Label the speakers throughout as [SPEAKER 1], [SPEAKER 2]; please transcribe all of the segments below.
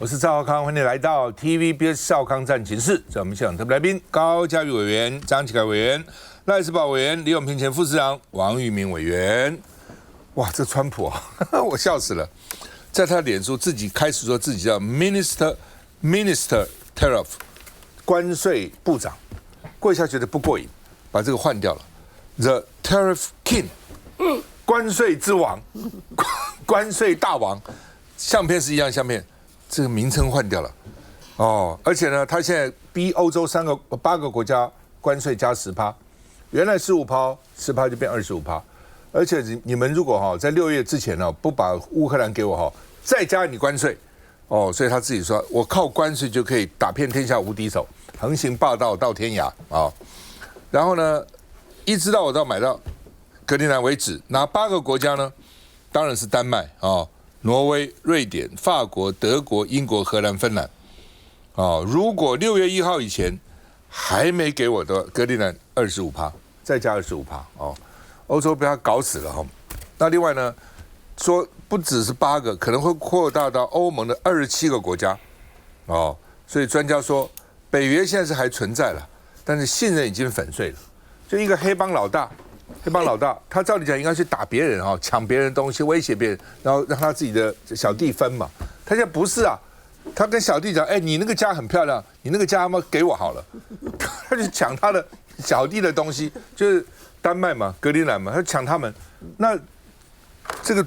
[SPEAKER 1] 我是赵少康，欢迎来到 TVBS 少康战情室。在我们现场特别来宾高嘉瑜委员、张启凯委员、赖士葆委员、李永平前副市长、王玉明委员。哇，这川普啊，我笑死了。在他脸书自己开始说自己叫 Minister Tariff 关税部长，过一下觉得不过瘾，把这个换掉了 The Tariff King 关税之王，关税大王，相片是一样相片，这个名称换掉了哦。而且呢，他现在逼欧洲8个国家关税加10%，原来15%，10%就变25%。而且你们如果在6月之前呢不把乌克兰给我再加你关税哦，所以他自己说我靠关税就可以打遍天下无敌手，横行霸道到天涯啊。然后呢，一直到我到买到格陵兰为止，哪8个国家呢？当然是丹麦啊、挪威、瑞典、法国、德国、英国、荷兰、芬兰啊。如果6月1号以前还没给我的格陵兰25%，再加25%哦。欧洲被他搞死了哈。那另外呢，说不只是8个，可能会扩大到欧盟的27个国家哦。所以专家说，北约现在是还存在了，但是信任已经粉碎了。就一个黑帮老大，他照理讲应该去打别人抢别人东西，威胁别人，然后让他自己的小弟分嘛。他现在不是啊，他跟小弟讲，哎，你那个家很漂亮，你那个家嘛给我好了，他就抢他的小弟的东西，就是丹麦嘛，格陵兰嘛，他抢他们。那这个，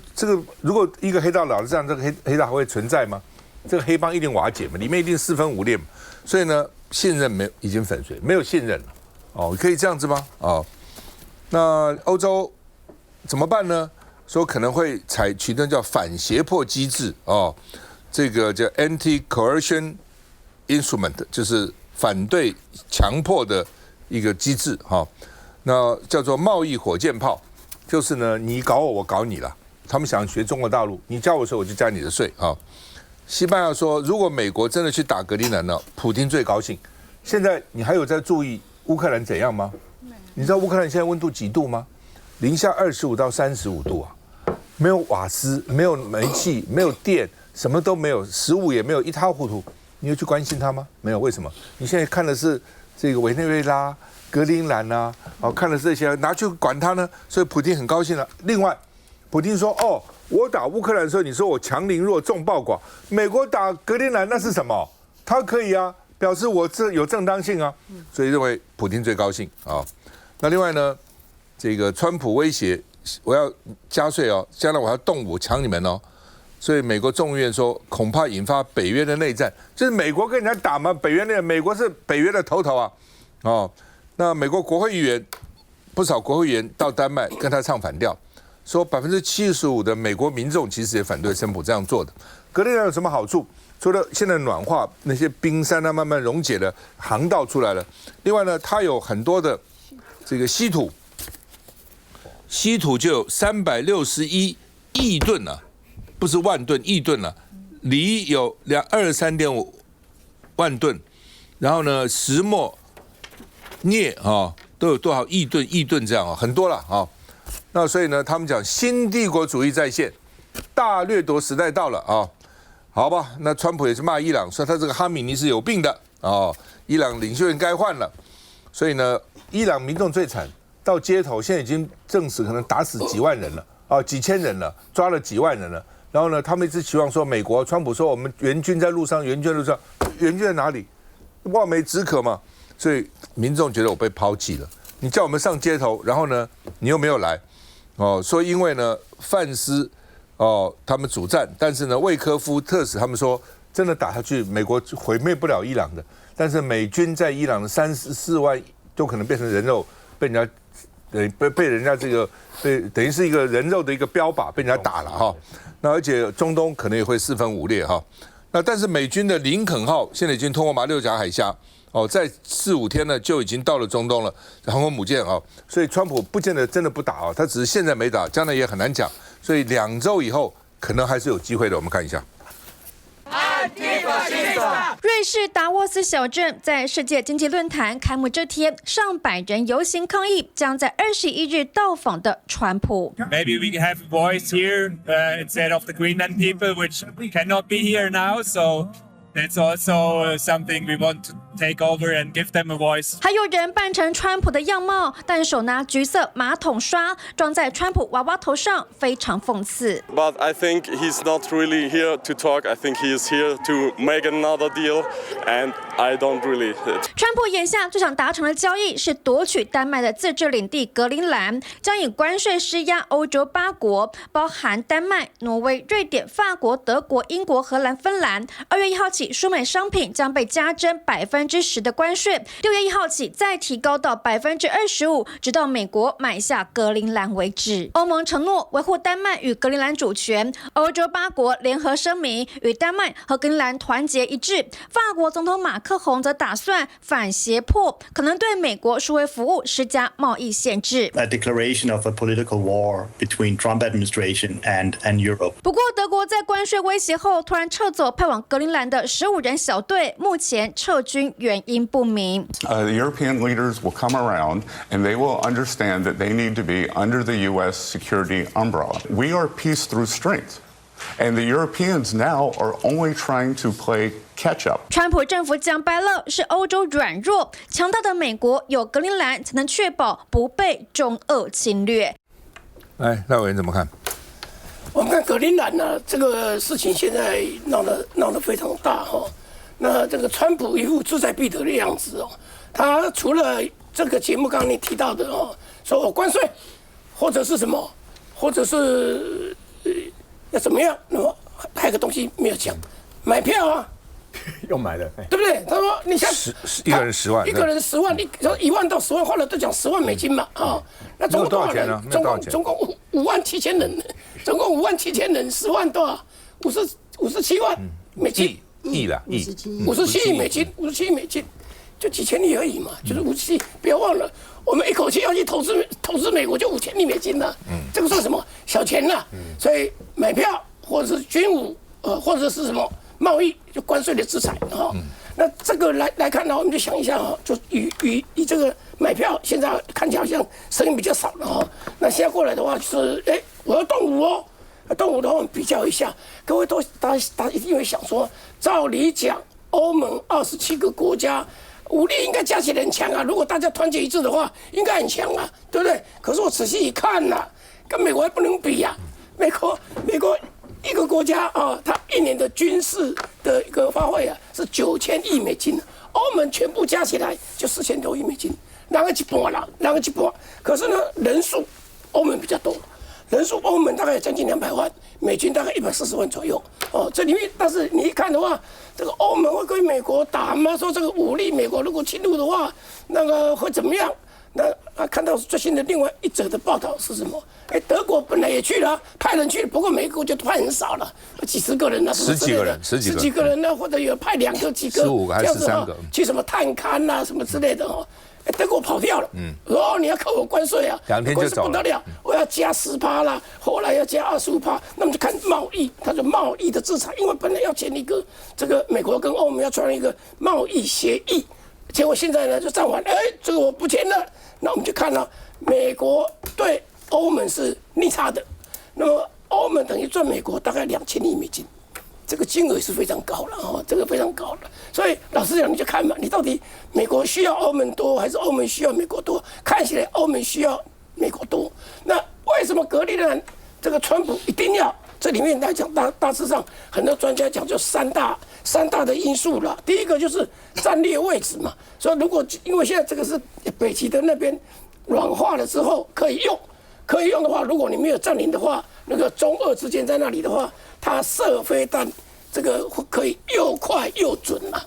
[SPEAKER 1] 如果一个黑道老是这样，这个黑道还会存在吗？这个黑帮一定瓦解嘛，里面一定4分5裂嘛。所以呢，信任已经粉碎，没有信任了。哦，可以这样子吗？哦，那欧洲怎么办呢？说可能会采取那叫反胁迫机制哦，这个叫 anti-coercion instrument， 就是反对强迫的一个机制哈。那叫做贸易火箭炮，就是呢，你搞我，我搞你了。他们想学中国大陆，你加我税，我就加你的税啊。西班牙说，如果美国真的去打格陵兰呢，普丁最高兴。现在你还有在注意乌克兰怎样吗？你知道乌克兰现在温度几度吗？零下25到35度啊，没有瓦斯，没有煤气，没有电，什么都没有，食物也没有，一塌糊涂。你有去关心他吗？没有，为什么？你现在看的是这个委内瑞拉、格陵兰啊，看的是这些，拿去管他呢，所以普丁很高兴了。另外，普丁说：“哦，我打乌克兰的时候，你说我强凌弱、众暴寡，美国打格陵兰那是什么？他可以啊。”表示我这有正当性啊，所以认为普丁最高兴啊。那另外呢，这个川普威胁我要加税哦，将来我要动武抢你们哦。所以美国众议院说恐怕引发北约的内战，就是美国跟人家打嘛，北约美国是北约的头啊。哦，那美国国会议员不少国会议员到丹麦跟他唱反调，说75%的美国民众其实也反对川普这样做的。格陵兰有什么好处？除了现在暖化，那些冰山慢慢溶解了，航道出来了。另外呢，它有很多的这个稀土就有361亿吨啊，不是万吨，亿吨啊。锂有23.5万吨，然后呢，石墨、镍都有多少亿吨这样很多了啊。那所以呢，他们讲新帝国主义再现，大掠夺时代到了啊。好吧，那川普也是骂伊朗，说他这个哈米尼是有病的哦，伊朗领袖人该换了。所以呢，伊朗民众最惨，到街头现在已经证实可能打死几万人了几千人了，抓了几万人了。然后呢，他们一直期望说川普说我们援军在路上，援军在哪里？望梅止渴嘛。所以民众觉得我被抛弃了，你叫我们上街头，然后呢，你又没有来说因为呢范斯。他们主战，但是呢，魏科夫特使他们说，真的打下去，美国毁灭不了伊朗的。但是美军在伊朗的34万都可能变成人肉，被人家被人家这个等于是一个人肉的一个标靶，被人家打了哈。那而且中东可能也会4分5裂哈。那但是美军的林肯号现在已经通过马六甲海峡在4、5天呢就已经到了中东了，航空母舰所以川普不见得真的不打他只是现在没打，将来也很难讲。所以2周以后可能还是有机会的，我们看一下。安提法
[SPEAKER 2] 瑞士达沃斯小镇在世界经济论坛开幕这天，上百人游行抗议将在21日到访的川普。
[SPEAKER 3] Maybe we have a voice here instead of the Greenland people, which cannot be here now. So that's also something we want to take over and give them a voice.
[SPEAKER 2] 还有人扮成川普的样貌，但手拿橘色马桶刷装在川普娃娃头上，非常讽刺。
[SPEAKER 4] But I think he's not really here to talk. I think he is here to make another deal, and I don't really.
[SPEAKER 2] 川普眼下最想达成的交易是夺取丹麦的自治领地格陵兰，将以关税施压欧洲8国，包含丹麦、挪威、瑞典、法国、德国、英国、荷兰、芬兰。2月1号起，输美商品将被加征10%的关税，6月1号起再提高到25%，直到美国买下格陵兰为止。欧盟承诺维护丹麦与格陵兰主权，欧洲8国联合声明与丹麦和格陵兰团结一致。法国总统马克宏则打算反胁迫，可能对美国数位服务施加贸易限制。
[SPEAKER 5] A declaration of a political war between Trump administration and Europe.
[SPEAKER 2] 不过，德国在关税威胁后突然撤走派往格陵兰的15人小队，目前撤军原因不明。
[SPEAKER 6] The European leaders will come around and they will understand that they need to be under the U.S. security umbrella. We are peace through strength. And the Europeans now are only trying to play catch up.
[SPEAKER 2] 川普政府讲白了是欧洲软弱，强大的美国有格陵兰才能确保不被中俄侵略。
[SPEAKER 1] 来，赖委员怎么看？
[SPEAKER 7] 我们看格陵兰呢，这个事情现在闹得非常大哈。那这个川普一副志在必得的样子哦，他除了这个节目刚刚你提到的哦，说我关税或者是什么，或者是要怎么样，那么还有个东西没有讲，买票啊。
[SPEAKER 8] 又买了，
[SPEAKER 7] 对不对？他说：“你像
[SPEAKER 1] 一个人10万，
[SPEAKER 7] 一个人10万，1万到10万，后来都讲10万美金嘛，啊，那总共多少人？总共5万7千人，总共5万7千人，10万多少？57万美金，
[SPEAKER 1] 亿啦，亿
[SPEAKER 7] 57亿美金，57亿美金，就几千亿而已嘛，就是57亿。不要忘了，我们一口气要去投资美国就5000亿美金了，这个算什么小钱了？所以买票或者是军武，或者是什么。”贸易就关税的制裁啊，那这个来看呢，我们就想一下啊，就以这个买票，现在看起来好像声音比较少了哈。那现在过来的话，就是我要动武哦，动武的话我们比较一下，各位大家一定会想说，照理讲，欧盟27个国家武力应该加起来很强啊，如果大家团结一致的话，应该很强啊，对不对？可是我仔细一看呐，跟美国还不能比呀，美国。一个国家啊，它1年的军事的一个花费啊是9000亿美金，欧盟全部加起来就4000多亿美金，哪个一半啦？哪个一半？可是呢，人数欧盟比较多，人数欧盟大概有将近200万，美军大概140万左右。哦，这里面，但是你一看的话，这个欧盟会跟美国打吗？说这个武力，美国如果侵入的话，那个会怎么样？那看到最新的另外一则的报道是什么？德国本来也去了，派人去了，不过美国就派很少了，几十个人啊，
[SPEAKER 1] 十几个人
[SPEAKER 7] 呢，或者有派2个、几个
[SPEAKER 1] ，15个还是13个，
[SPEAKER 7] 去什么探勘啊什么之类的哦。德国跑掉了，你要扣我关税啊
[SPEAKER 1] ，2天就走了，
[SPEAKER 7] 不得了，我要加10%啦，后来要加25%，那么就看贸易，他说贸易的制裁，因为本来要签一个这个美国跟欧盟要签一个贸易协议，结果现在呢就暂缓，这个我不签了。那我们就看了，美国对欧盟是逆差的，那么欧盟等于赚美国大概2000亿美金，这个金额是非常高了啊，这个非常高了。所以老实讲，你就看嘛，你到底美国需要欧盟多，还是欧盟需要美国多？看起来欧盟需要美国多。那为什么格陵兰这个川普一定要？这里面来讲大致上，很多专家讲就三大的因素了。第一个就是战略位置嘛，所以如果因为现在这个是北极的那边软化了之后可以用的话，如果你没有占领的话，那个中俄之间在那里的话，它射飞弹这个可以又快又准嘛。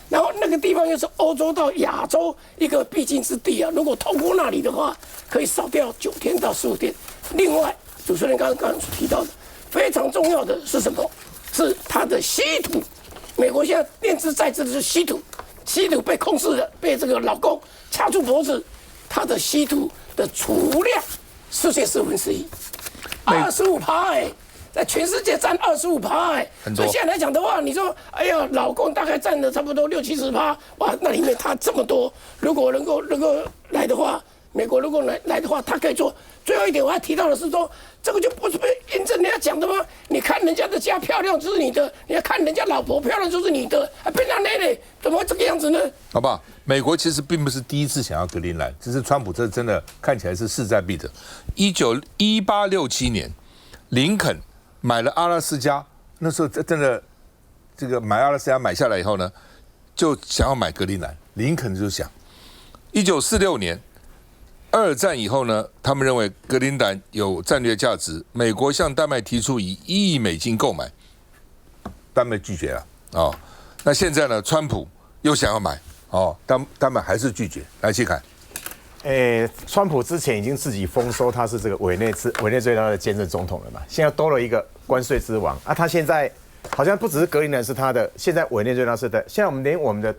[SPEAKER 7] 然后那个地方又是欧洲到亚洲一个必经之地啊，如果通过那里的话，可以少掉9天到15天。另外，主持人刚刚提到的。非常重要的是什么？是它的稀土。美国现在念兹在兹的是稀土，稀土被控制了，被这个老公掐住脖子，它的稀土的储量世界4分之1，25%在全世界占25%哎，所以现在来讲的话，你说哎呀，老共大概占了差不多60-70%，哇，那里面他这么多，如果能够来的话，美国如果来的话，他可以做。最后一点我还提到的是说，这个就不是被印证人家讲的吗？你看人家的家漂亮就是你的，你要看人家老婆漂亮就是你的，变成那类，怎么会这个样子呢？
[SPEAKER 1] 好不好？美国其实并不是第一次想要格陵兰，只是川普这真的看起来是势在必得。1867年，林肯买了阿拉斯加，那时候真的这个买阿拉斯加买下来以后呢，就想要买格陵兰。林肯就想，1946年。二战以后呢，他们认为格陵兰有战略价值，美国向丹麦提出以1亿美金购买，丹麦拒绝了哦。那现在呢，川普又想要买哦，丹麦还是拒绝。来，谢凯，
[SPEAKER 8] 川普之前已经自己封说他是这个委内最大的兼任总统了嘛，现在多了一个关税之王啊，他现在好像不只是格陵兰是他的，现在委内最大是的，现在我们连我们的。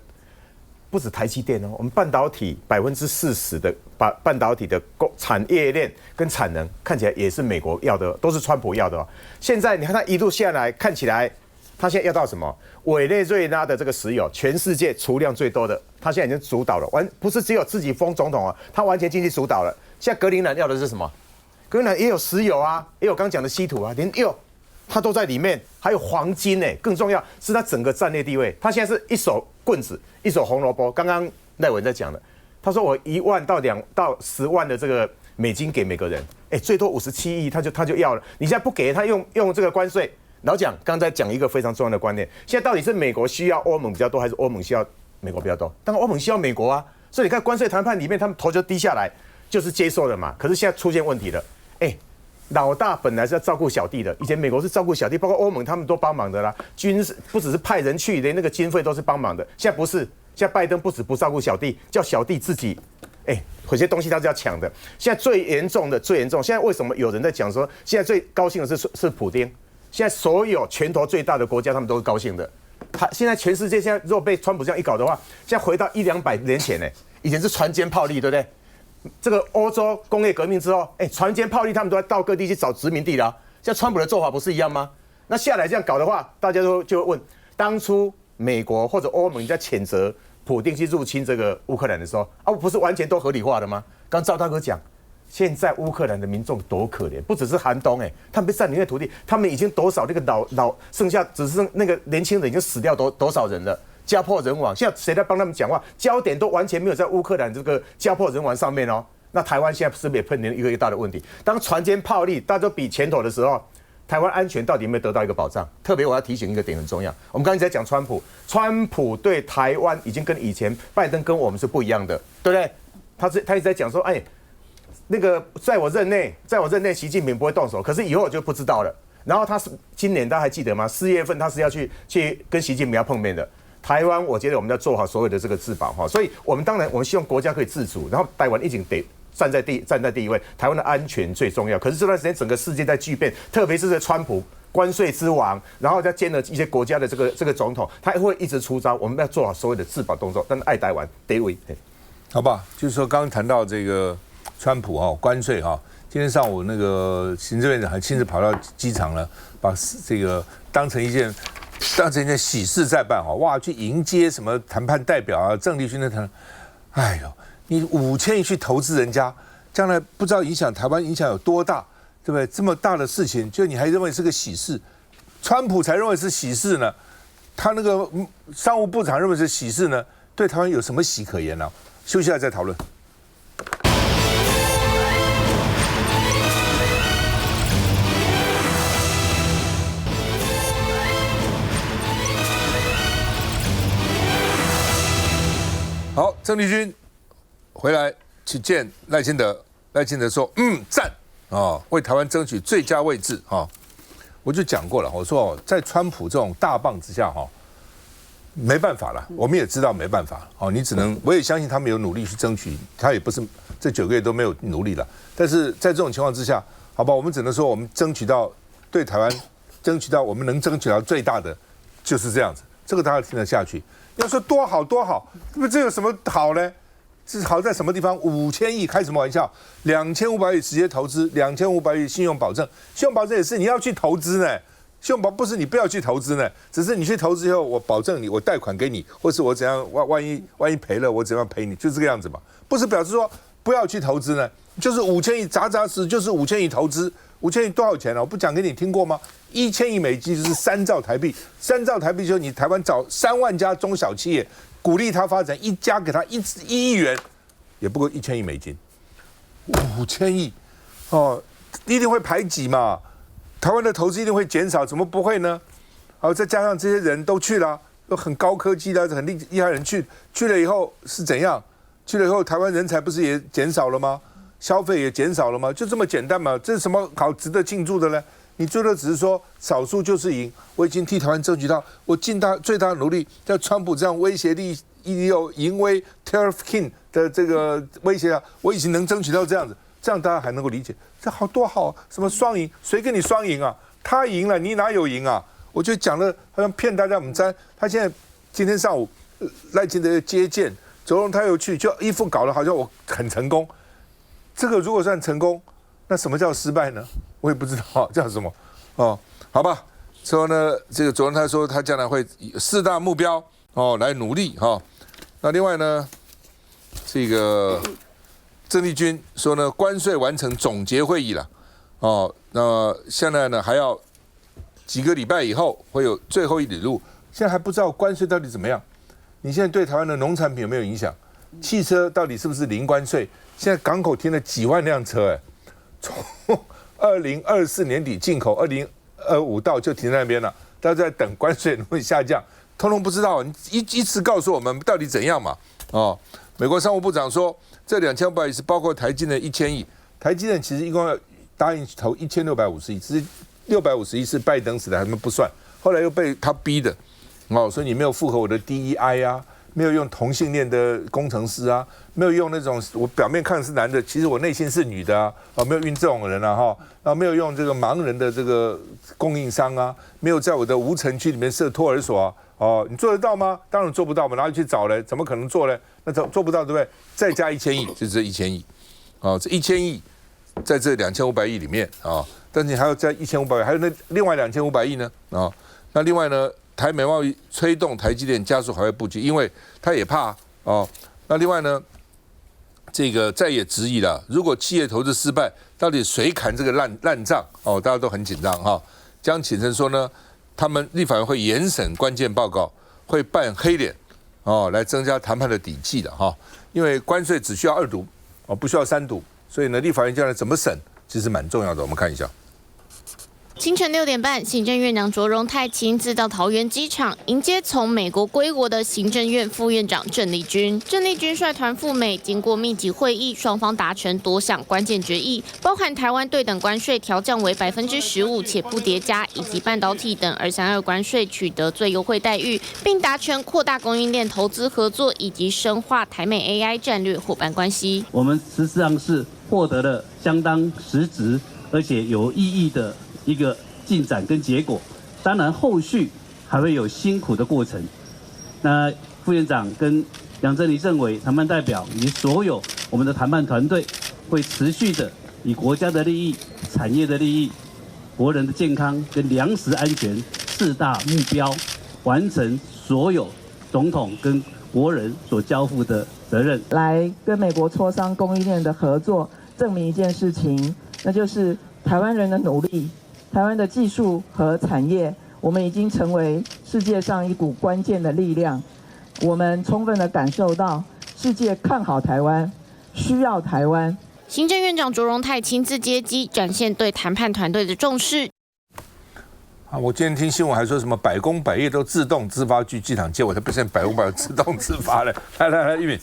[SPEAKER 8] 不止台积电哦，我们半导体40%的半导体的产业链跟产能看起来也是美国要的，都是川普要的哦。现在你看他一路下来，看起来他现在要到什么？委内瑞拉的这个石油，全世界储量最多的，他现在已经主导了，不是只有自己封总统啊，他完全经济主导了。现在格陵兰要的是什么？格陵兰也有石油啊，也有刚讲的稀土啊，连它都在里面，还有黄金呢。更重要是它整个战略地位，它现在是一手棍子，一手红萝卜。刚刚赖文在讲的，他说我1万到10万的这个美金给每个人，最多57亿，他就要了。你现在不给他用这个关税，老蒋刚才讲一个非常重要的观念，现在到底是美国需要欧盟比较多，还是欧盟需要美国比较多？当然欧盟需要美国啊，所以你看关税谈判里面，他们头就低下来，就是接受了嘛。可是现在出现问题了，老大本来是要照顾小弟的，以前美国是照顾小弟，包括欧盟他们都帮忙的啦。军事不只是派人去，连那个经费都是帮忙的。现在不是，现在拜登不止不照顾小弟，叫小弟自己，有些东西他是要抢的。现在最严重，现在为什么有人在讲说，现在最高兴的是普丁？现在所有拳头最大的国家，他们都是高兴的。他现在全世界现在如果被川普这样一搞的话，现在回到100-200年前以前是船坚炮利，对不对？这个欧洲工业革命之后，船坚炮利，他们都在到各地去找殖民地了。像川普的做法不是一样吗？那下来这样搞的话，大家就会问：当初美国或者欧盟在谴责普丁去入侵这个乌克兰的时候，不是完全都合理化的吗？刚赵大哥讲，现在乌克兰的民众多可怜，不只是寒冬，他们被占领的土地，他们已经多少那个老剩下只剩那个年轻人已经死掉多少人了。家破人亡，现在谁在帮他们讲话？焦点都完全没有在乌克兰这个家破人亡上面哦。那台湾现在是不是也碰见一个大的问题？当船坚炮利，大家都比拳头的时候，台湾安全到底有没有得到一个保障？特别我要提醒一个点很重要，我们刚才在讲川普对台湾已经跟以前拜登跟我们是不一样的，对不对？他一直在讲说，那个在我任内，习近平不会动手，可是以后我就不知道了。然后他是今年大家还记得吗？4月份他是要去跟习近平要碰面的。台湾，我觉得我们要做好所有的这个自保哈，所以我们当然我们希望国家可以自主，然后台湾一定得站在第一位，台湾的安全最重要。可是这段时间整个世界在巨变，特别是这川普关税之王，然后再兼了一些国家的这个总统，他会一直出招，我们要做好所有的自保动作，但是爱台湾第一位，
[SPEAKER 1] 好吧？就是说刚刚谈到这个川普关税今天上午那个行政院长还亲自跑到机场了，把这个当成一件喜事在办哇，去迎接什么谈判代表啊，郑丽君的谈，哎呦，你5000亿去投资人家，将来不知道影响台湾影响有多大，对不对？这么大的事情，就你还认为是个喜事，川普才认为是喜事呢，他那个商务部长认为是喜事呢，对台湾有什么喜可言呢？休息下再讨论。好，郑丽君回来去见赖清德，赖清德说赞为台湾争取最佳位置我就讲过了，我说在川普这种大棒之下没办法了，我们也知道没办法你只能，我也相信他们有努力去争取，他也不是这9个月都没有努力了，但是在这种情况之下，好吧，我们只能说我们争取到对台湾争取到我们能争取到最大的就是这样子，这个大家听得下去。要说多好多好，那么这有什么好呢？是好在什么地方？5000亿开什么玩笑？2500亿直接投资，2500亿信用保证，信用保证也是你要去投资呢。信用保不是你不要去投资呢，只是你去投资以后，我保证你，我贷款给你，或是我怎样，万一赔了，我怎样赔你，就这个样子嘛。不是表示说不要去投资呢，就是5000亿扎实，就是5000亿投资，5000亿多少钱呢？我不讲给你听过吗？1000亿美金就是3兆台币，3兆台币就是你台湾找3万家中小企业，鼓励它发展，一家给它1亿元，也不够1000亿美金，5000亿，哦，一定会排挤嘛。台湾的投资一定会减少，怎么不会呢？好，再加上这些人都去了，都很高科技的、很厉害的人去了以后是怎样？去了以后，台湾人才不是也减少了吗？消费也减少了吗？就这么简单嘛？这是什么好值得庆祝的呢？你最多只是说少数就是赢。我已经替台湾争取到我尽最大的努力，在川普这样威胁力有淫威 Tariff King 的这个威胁下，我已经能争取到这样子。这样大家还能够理解，这好多好，什么双赢？谁跟你双赢啊？他赢了，你哪有赢啊？我就讲了，好像骗大家。我们他现在今天上午赖清德接见，周荣他又去，就一副搞得好像我很成功。这个如果算成功，那什么叫失败呢？我也不知道叫什么哦。好吧，之后呢，这个周荣他说他将来会以4大目标哦来努力哈、哦。那另外呢，这个。郑丽君说呢，关税完成总结会议了，哦，那现在呢还要几个礼拜以后会有最后一里路，现在还不知道关税到底怎么样。你现在对台湾的农产品有没有影响？汽车到底是不是零关税？现在港口停了几万辆车，从2024年底进口，2025到就停在那边了，大家在等关税能不能下降，通通不知道。你一次告诉我们到底怎样嘛？哦，美国商务部长说。这2500亿是包括台积电1000亿，台积电其实一共要答应投1650亿，只是650亿是拜登时代他们不算，后来又被他逼的，哦，所以你没有符合我的 DEI 啊，没有用同性恋的工程师啊，没有用那种我表面看是男的，其实我内心是女的啊，没有用这种人啊哈，然后没有用这个盲人的这个供应商啊，没有在我的无尘区里面设托儿所啊。哦，你做得到吗？当然做不到嘛，哪里去找呢？怎么可能做呢？那做不到，对不对？再加1000亿，就是这1000亿，哦，这1000亿在这2500亿里面啊，但是你还要在1500亿，还有那另外2500亿呢啊。那另外呢，台美贸易推动台积电加速海外布局，因为他也怕哦。那另外呢，这个再也质疑了，如果企业投资失败，到底谁砍这个烂账？哦，大家都很紧张哈。江启臣说呢。他们立法院会严审关键报告，会扮黑脸，哦，来增加谈判的底气的哈。因为关税只需要2读，哦，不需要3读，所以呢，立法院将来怎么审，其实蛮重要的。我们看一下。
[SPEAKER 9] 清晨6点半，行政院长卓荣泰亲自到桃园机场迎接从美国归国的行政院副院长郑丽君。郑丽君率团赴美，经过密集会议，双方达成多项关键决议，包含台湾对等关税调降为15%且不叠加，以及半导体等232关税取得最优惠待遇，并达成扩大供应链投资合作以及深化台美 AI 战略伙伴关系。
[SPEAKER 10] 我们实际上是获得了相当实质而且有意义的一个进展跟结果，当然后续还会有辛苦的过程。那副院长跟杨振理政委谈判代表以及所有我们的谈判团队，会持续的以国家的利益、产业的利益、国人的健康跟粮食安全4大目标，完成所有总统跟国人所交付的责任，
[SPEAKER 11] 来跟美国磋商供应链的合作，证明一件事情，那就是台湾人的努力。台湾的技术和产业，我们已经成为世界上一股关键的力量。我们充分的感受到世界看好台湾，需要台湾。
[SPEAKER 9] 行政院长卓荣泰亲自接机，展现对谈判团队的重视。
[SPEAKER 1] 啊，我今天听新闻还说什么百工百业都自动自发去机场接我，才不现在百工百业自动自发了。来，玉敏。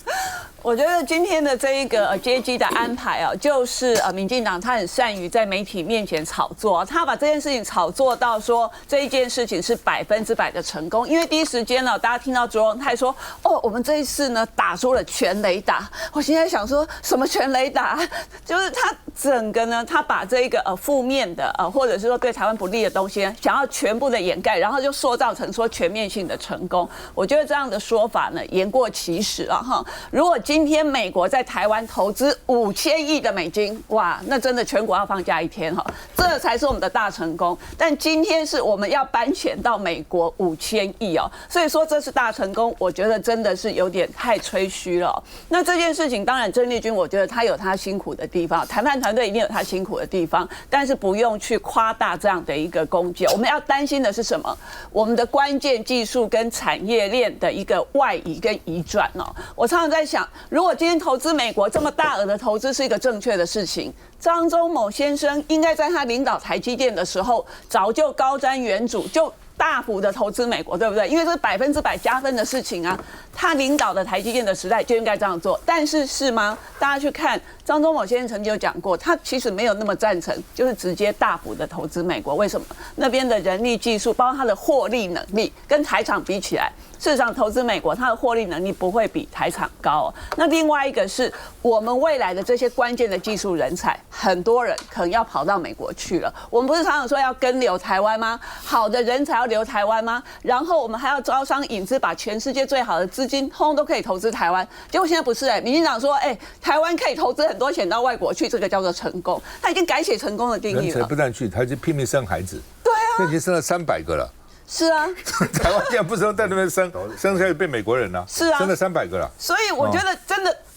[SPEAKER 12] 我觉得今天的这一个接机的安排啊，就是民进党他很善于在媒体面前炒作，他把这件事情炒作到说这一件事情是100%的成功，因为第一时间呢，大家听到卓荣泰说，哦，我们这一次呢打出了全雷打，我现在想说什么全雷打，就是他整个呢，他把这一个负面的或者是说对台湾不利的东西，想要全部的掩盖，然后就塑造成说全面性的成功。我觉得这样的说法呢言过其实啊哈，如果今天美国在台湾投资5000亿的美金，哇，那真的全国要放假一天哈，这才是我们的大成功。但今天是我们要搬钱到美国5000亿哦，所以说这是大成功，我觉得真的是有点太吹嘘了哦。那这件事情当然郑丽君，我觉得他有他辛苦的地方，谈判团队一定有他辛苦的地方，但是不用去夸大这样的一个功绩。我们要担心的是什么？我们的关键技术跟产业链的一个外移跟移转哦。我常常在想，如果今天投资美国这么大额的投资是一个正确的事情，张忠谋先生应该在他领导台积电的时候，早就高瞻远瞩，就大幅的投资美国，对不对？因为这是100%加分的事情啊。他领导的台积电的时代就应该这样做，但是是吗？大家去看张忠谋先生曾经有讲过，他其实没有那么赞成，就是直接大幅的投资美国。为什么？那边的人力技术，包括他的获利能力，跟台厂比起来，事实上投资美国，它的获利能力不会比台厂高哦。那另外一个是我们未来的这些关键的技术人才，很多人可能要跑到美国去了。我们不是常常说要跟留台湾吗？好的人才要留台湾吗？然后我们还要招商引资，把全世界最好的资金通通都可以投资台湾。结果现在不是民进党说台湾可以投资很多钱到外国去，这个叫做成功。他已经改写成功的定义了。
[SPEAKER 1] 人才不但去，他就拼命生孩子。
[SPEAKER 12] 对啊，
[SPEAKER 1] 现在已经生了300个了。
[SPEAKER 12] 是啊，
[SPEAKER 1] 台湾现在不是在那边生下来变美国人了。
[SPEAKER 12] 是啊，
[SPEAKER 1] 生了300个了。
[SPEAKER 12] 所以我觉得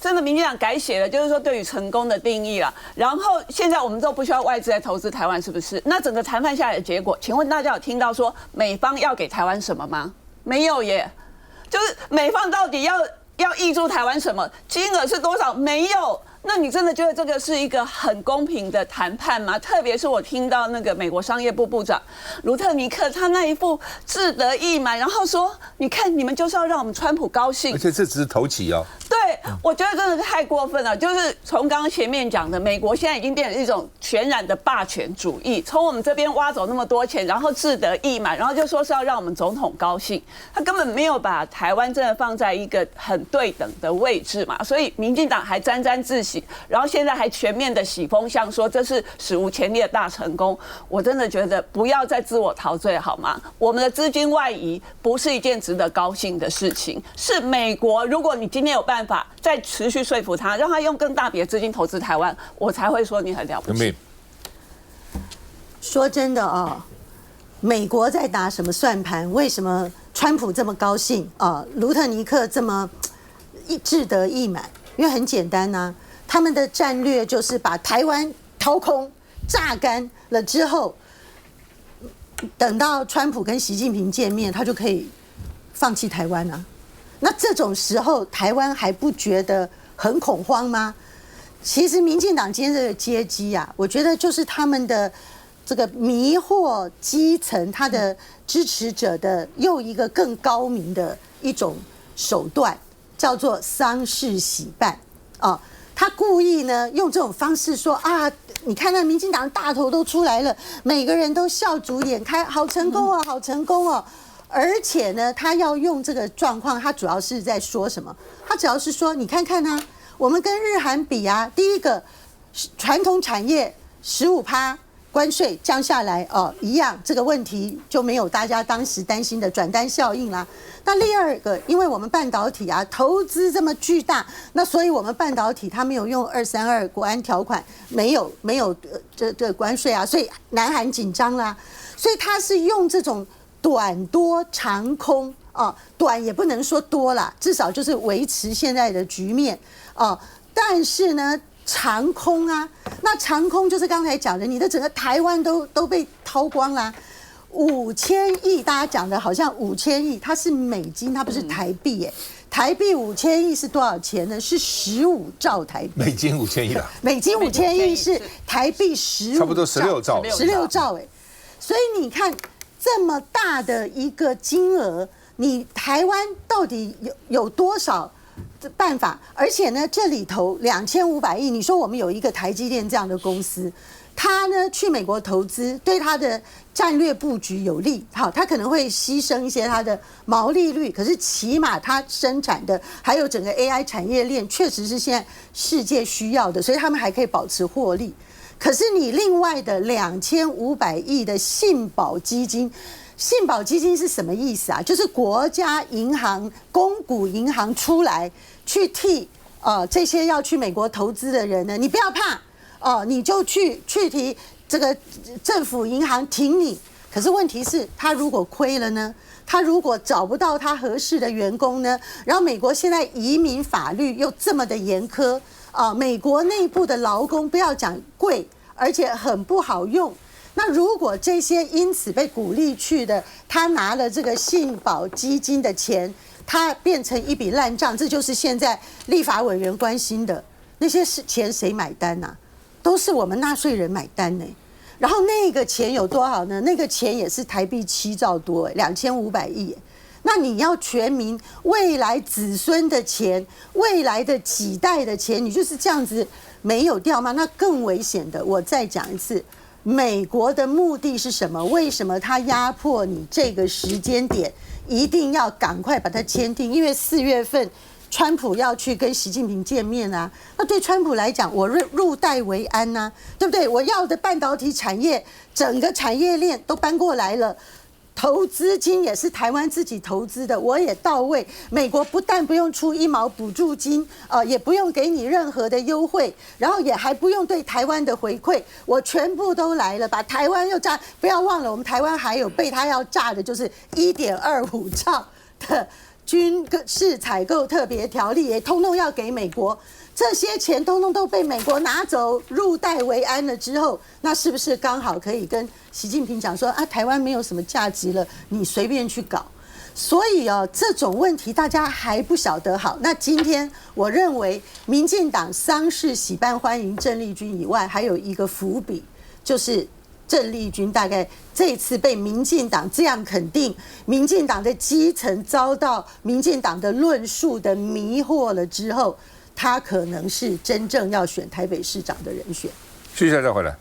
[SPEAKER 12] 真的民进党改写了，就是说对于成功的定义了。然后现在我们都不需要外资来投资台湾，是不是？那整个谈判下来的结果，请问大家有听到说美方要给台湾什么吗？没有耶，就是美方到底要挹注台湾什么？金额是多少？没有。那你真的觉得这个是一个很公平的谈判吗？特别是我听到那个美国商业部部长卢特尼克他那一副志得意满，然后说：“你看，你们就是要让我们川普高兴。”
[SPEAKER 1] 而且这只是头起哦。
[SPEAKER 12] 对，我觉得真的是太过分了。就是从刚刚前面讲的，美国现在已经变成一种全然的霸权主义，从我们这边挖走那么多钱，然后志得意满，然后就说是要让我们总统高兴，他根本没有把台湾真的放在一个很对等的位置嘛。所以民进党还沾沾自喜。然后现在还全面的洗风向，说这是史无前例的大成功。我真的觉得不要再自我陶醉好吗？我们的资金外移不是一件值得高兴的事情，是美国。如果你今天有办法再持续说服他，让他用更大笔的资金投资台湾，我才会说你很了不起。
[SPEAKER 13] 说真的美国在打什么算盘？为什么川普这么高兴卢特尼克这么志得意满？因为很简单啊。他们的战略就是把台湾掏空、榨干了之后，等到川普跟习近平见面，他就可以放弃台湾啊。那这种时候，台湾还不觉得很恐慌吗？其实民进党今天这个阶机啊，我觉得就是他们的这个迷惑基层，他的支持者的又一个更高明的一种手段，叫做丧事喜办他故意呢用这种方式说你看那民进党大头都出来了，每个人都笑逐颜开，好成功哦，好成功哦。而且呢，他要用这个状况，他主要是在说什么？他主要是说，你看看我们跟日韩比第一个传统产业15%关税降下来一样，这个问题就没有大家当时担心的转单效应啦。那第二个，因为我们半导体投资这么巨大，那所以我们半导体它没有用232国安条款，没有这关税所以南韩紧张啦，所以它是用这种短多长空短也不能说多啦，至少就是维持现在的局面但是呢。长空那长空就是刚才讲的，你的整个台湾都被掏光啦，5000亿，大家讲的好像5000亿，它是美金，它不是台币台币5000亿是多少钱呢？是15兆台币。
[SPEAKER 1] 美金5000亿啦。
[SPEAKER 13] 美金5000亿是台币15兆，
[SPEAKER 1] 差不多16兆。
[SPEAKER 13] 16兆所以你看这么大的一个金额，你台湾到底有多少？办法，而且呢，这里头2500亿，你说我们有一个台积电这样的公司，它呢去美国投资，对它的战略布局有利。好，它可能会牺牲一些它的毛利率，可是起码它生产的还有整个 AI 产业链，确实是现在世界需要的，所以他们还可以保持获利。可是你另外的2500亿的信保基金。信保基金是什么意思就是国家银行、公股银行出来去替这些要去美国投资的人呢，你不要怕，你就去提这个政府银行挺你。可是问题是，他如果亏了呢？他如果找不到他合适的员工呢？然后美国现在移民法律又这么的严苛美国内部的劳工不要讲贵，而且很不好用。那如果这些因此被鼓励去的，他拿了这个信保基金的钱，他变成一笔烂账，这就是现在立法委员关心的那些钱谁买单啊？都是我们纳税人买单呢。然后那个钱有多少呢？那个钱也是台币7兆多，2500亿。那你要全民未来子孙的钱，未来的几代的钱，你就是这样子没有掉吗？那更危险的，我再讲一次，美国的目的是什么？为什么他压迫你这个时间点一定要赶快把它签订？因为4月份川普要去跟习近平见面啊，那对川普来讲，我入袋为安啊，对不对？我要的半导体产业，整个产业链都搬过来了，投资金也是台湾自己投资的，我也到位。美国不但不用出1毛补助金，也不用给你任何的优惠，然后也还不用对台湾的回馈，我全部都来了，把台湾又炸。不要忘了，我们台湾还有被他要炸的，就是1.25兆的军事采购特别条例，也通通要给美国。这些钱通通都被美国拿走，入袋为安了之后，那是不是刚好可以跟习近平讲说啊，台湾没有什么价值了，你随便去搞？所以这种问题大家还不晓得好。那今天我认为，民进党丧事喜办欢迎郑丽君以外，还有一个伏笔，就是郑丽君大概这次被民进党这样肯定，民进党的基层遭到民进党的论述的迷惑了之后，他可能是真正要选台北市长的人选。
[SPEAKER 1] 休息一下再回来。